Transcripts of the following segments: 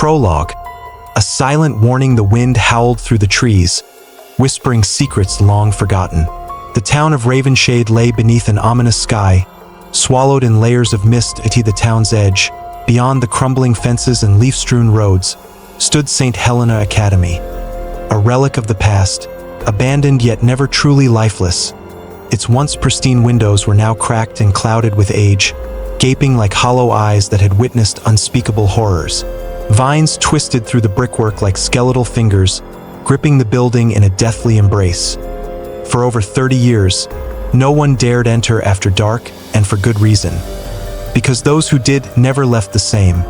Prologue. A silent warning. The wind howled through the trees, whispering secrets long forgotten. The town of Ravenshade lay beneath an ominous sky, swallowed in layers of mist. At the town's edge, beyond the crumbling fences and leaf-strewn roads, stood St. Helena Academy, a relic of the past, abandoned yet never truly lifeless. Its once pristine windows were now cracked and clouded with age, gaping like hollow eyes that had witnessed unspeakable horrors. Vines twisted through the brickwork like skeletal fingers, gripping the building in a deathly embrace. For over 30 years, no one dared enter after dark, and for good reason. Because those who did never left the same.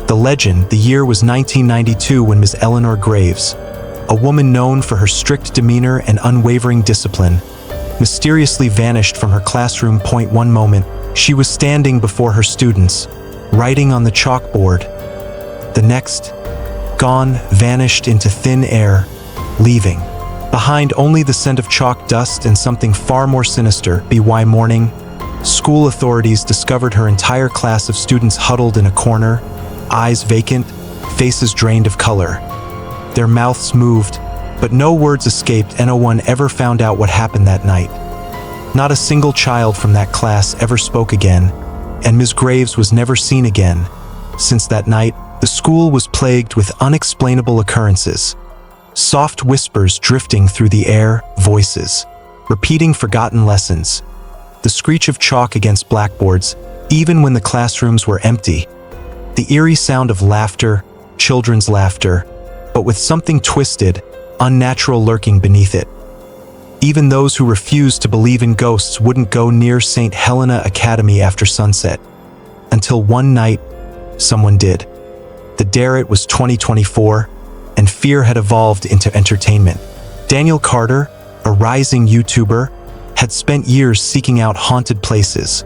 The legend. The year was 1992 when Ms. Eleanor Graves, a woman known for her strict demeanor and unwavering discipline, mysteriously vanished from her classroom. One moment, she was standing before her students, writing on the chalkboard. The next, gone, vanished into thin air, leaving behind only the scent of chalk dust and something far more sinister. By morning, school authorities discovered her entire class of students huddled in a corner, eyes vacant, faces drained of color. Their mouths moved, but no words escaped. No one ever found out what happened that night. Not a single child from that class ever spoke again, and Ms. Graves was never seen again. Since that night, the school was plagued with unexplainable occurrences. Soft whispers drifting through the air, voices repeating forgotten lessons, the screech of chalk against blackboards, even when the classrooms were empty. The eerie sound of laughter, children's laughter, but with something twisted, unnatural lurking beneath it. Even those who refused to believe in ghosts wouldn't go near St. Helena Academy after sunset. Until one night, someone did. The dare. It was 2024, and fear had evolved into entertainment. Daniel Carter, a rising YouTuber, had spent years seeking out haunted places,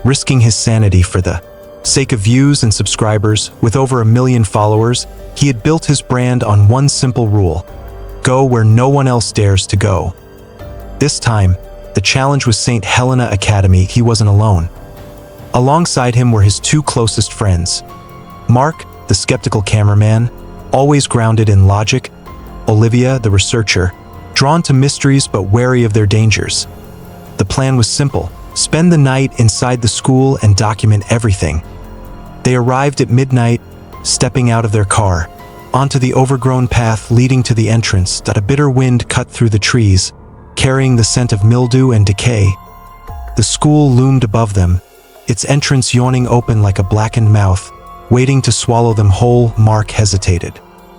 risking his sanity for the sake of views and subscribers. With over 1 million followers, he had built his brand on one simple rule: go where no one else dares to go. This time, the challenge was St. Helena Academy. He wasn't alone. Alongside him were his two closest friends. Mark, the skeptical cameraman, always grounded in logic; Olivia, the researcher, drawn to mysteries but wary of their dangers. The plan was simple: spend the night inside the school and document everything. They arrived at midnight, stepping out of their car, onto the overgrown path leading to the entrance. A bitter wind cut through the trees, carrying the scent of mildew and decay. The school loomed above them, its entrance yawning open like a blackened mouth, waiting to swallow them whole. Mark hesitated.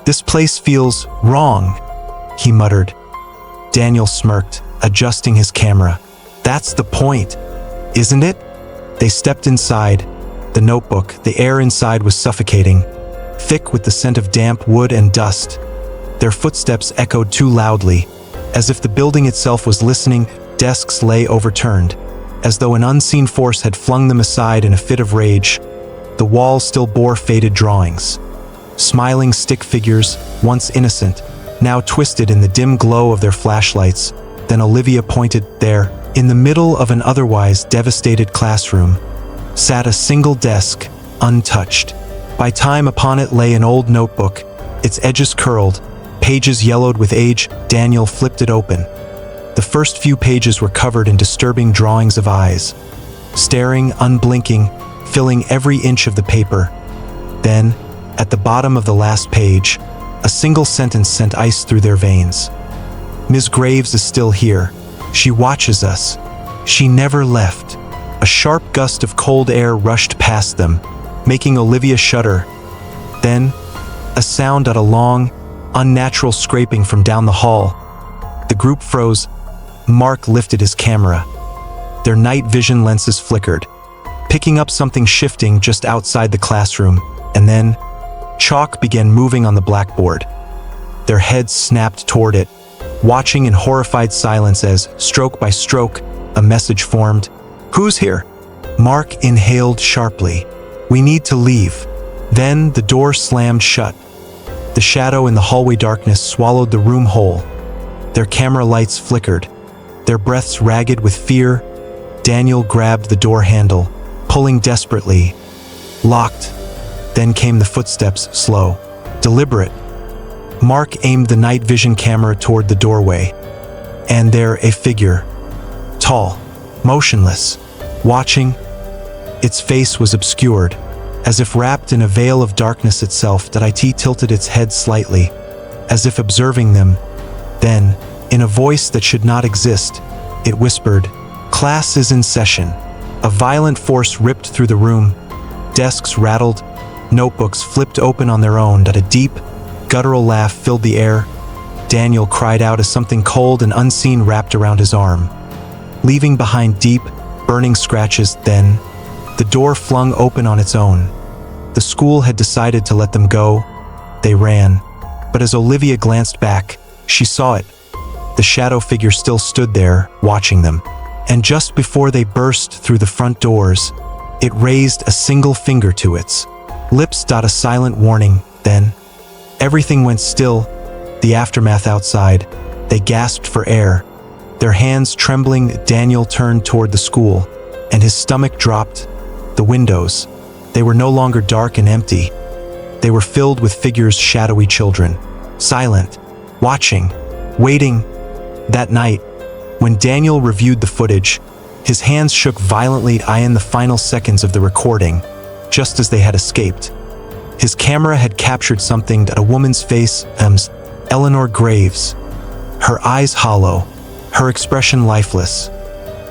"This place feels wrong," he muttered. Daniel smirked, adjusting his camera. "That's the point, isn't it?" They stepped inside. The notebook, the air inside was suffocating, thick with the scent of damp wood and dust. Their footsteps echoed too loudly, as if the building itself was listening. Desks lay overturned, as though an unseen force had flung them aside in a fit of rage. The walls still bore faded drawings. Smiling stick figures, once innocent, now twisted in the dim glow of their flashlights. Then Olivia pointed. There, in the middle of an otherwise devastated classroom, sat a single desk, untouched. By time, upon it lay an old notebook, its edges curled, pages yellowed with age. Daniel flipped it open. The first few pages were covered in disturbing drawings of eyes, staring, unblinking, filling every inch of the paper. Then, at the bottom of the last page, a single sentence sent ice through their veins. "Ms. Graves is still here. She watches us. She never left." A sharp gust of cold air rushed past them, making Olivia shudder. Then, a sound, a long, unnatural scraping from down the hall. The group froze. Mark lifted his camera. Their night vision lenses flickered, picking up something shifting just outside the classroom, and then chalk began moving on the blackboard. Their heads snapped toward it, watching in horrified silence as, stroke by stroke, a message formed. "Who's here?" Mark inhaled sharply. "We need to leave." Then the door slammed shut. The shadow in the hallway darkness swallowed the room whole. Their camera lights flickered, their breaths ragged with fear. Daniel grabbed the door handle, pulling desperately. Locked. Then came the footsteps, slow, deliberate. Mark aimed the night vision camera toward the doorway, and there a figure, tall, motionless, watching. Its face was obscured, as if wrapped in a veil of darkness itself. It tilted its head slightly, as if observing them. Then, in a voice that should not exist, it whispered, "Class is in session." A violent force ripped through the room. Desks rattled, notebooks flipped open on their own. A deep, guttural laugh filled the air. Daniel cried out as something cold and unseen wrapped around his arm, leaving behind deep, burning scratches. Then, the door flung open on its own. The school had decided to let them go. They ran, but as Olivia glanced back, she saw it. The shadow figure still stood there, watching them. And just before they burst through the front doors, it raised a single finger to its lips. A silent warning. Then, everything went still. The aftermath outside. They gasped for air. Their hands trembling, Daniel turned toward the school, and his stomach dropped. The windows, they were no longer dark and empty. They were filled with figures, shadowy children, silent, watching, waiting. That night, when Daniel reviewed the footage, his hands shook violently in the final seconds of the recording, just as they had escaped. His camera had captured something, a woman's face, Eleanor Graves, her eyes hollow, her expression lifeless.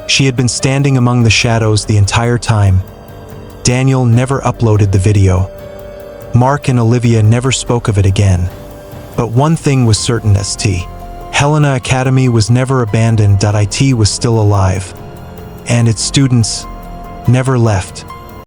She had been standing among the shadows the entire time. Daniel never uploaded the video. Mark and Olivia never spoke of it again. But one thing was certain: Helena Academy was never abandoned. It was still alive, and its students never left.